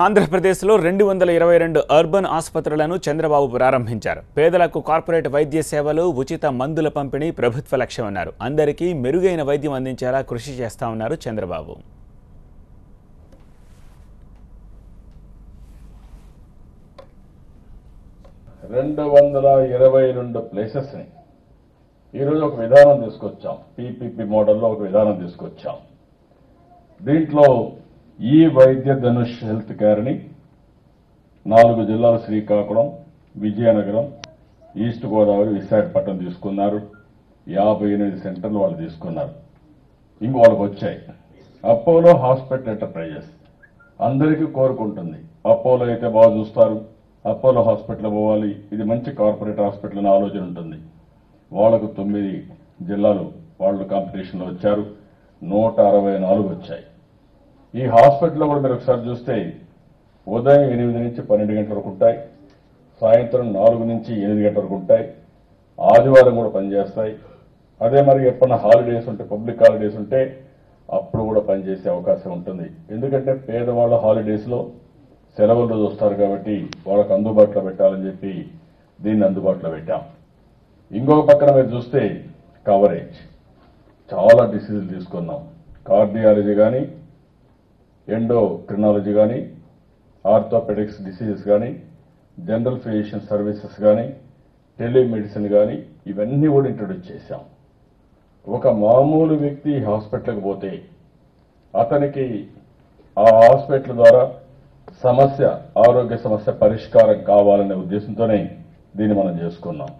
ఆంధ్రప్రదేశ్లో 222 అర్బన్ ఆసుపత్రులను చంద్రబాబు ప్రారంభించారు. పేదలకు కార్పొరేట్ వైద్య సేవలు, ఉచిత మందుల పంపిణీ ప్రభుత్వ లక్ష్యమన్నారు. అందరికీ మెరుగైన వైద్యం అందించేలా కృషి చేస్తామన్నారు చంద్రబాబు. 222 ప్లేసెస్ ని ఈరోజు ఒక విధానం తీసుకొచ్చాం. పీపీపీ మోడల్లో ఒక విధానం తీసుకొచ్చాం. దీంట్లో ఈ వైద్య ధనుష్ హెల్త్ కేర్ ని 4 జిల్లాలు శ్రీకాకుళం, విజయనగరం, ఈస్ట్ గోదావరి, విశాఖపట్నం తీసుకున్నారు. 58 సెంటర్లు వాళ్ళు తీసుకున్నారు. ఇంక వాళ్ళకి వచ్చాయి. అపోలో హాస్పిటల్ ఎంటర్ప్రైజెస్ అందరికీ కోరుకుంటుంది. అపోలో అయితే బాగా చూస్తారు, అపోలో హాస్పిటల్ పోవాలి, ఇది మంచి కార్పొరేట్ హాస్పిటల్ అనే ఆలోచన ఉంటుంది. వాళ్లకు 9 జిల్లాలు వాళ్ళు కాంపిటీషన్లో వచ్చారు. 164 వచ్చాయి. ఈ హాస్పిటల్లో కూడా మీరు ఒకసారి చూస్తే ఉదయం 8 నుంచి 12 గంటల వరకు ఉంటాయి, సాయంత్రం 4 నుంచి 8 గంటల వరకు ఉంటాయి, ఆదివారం కూడా పనిచేస్తాయి. అదే మరి ఎప్పుడన్నా హాలిడేస్ ఉంటే, పబ్లిక్ హాలిడేస్ ఉంటే అప్పుడు కూడా పనిచేసే అవకాశం ఉంటుంది. ఎందుకంటే పేదవాళ్ళ హాలిడేస్లో సెలవులు రోజు వస్తారు కాబట్టి వాళ్ళకు అందుబాటులో పెట్టాలని చెప్పి దీన్ని అందుబాటులో పెట్టాం. ఇంకొక పక్కన మీరు చూస్తే కవరేజ్ చాలా డిసీజులు తీసుకున్నాం. కార్డియాలజీ కానీ, ఎండోక్రినాలజీ కానీ, ఆర్థోపెడిక్స్ డిసీజెస్ కానీ, జనరల్ ఫిజిషియన్ సర్వీసెస్ కానీ, టెలిమెడిసిన్ కానీ, ఇవన్నీ కూడా ఇంట్రొడ్యూస్ చేశాం. ఒక మామూలు వ్యక్తి హాస్పిటల్కి పోతే అతనికి ఆ హాస్పిటల్ ద్వారా ఆరోగ్య సమస్య పరిష్కారం కావాలనే ఉద్దేశంతోనే దీన్ని మనం చేసుకున్నాం.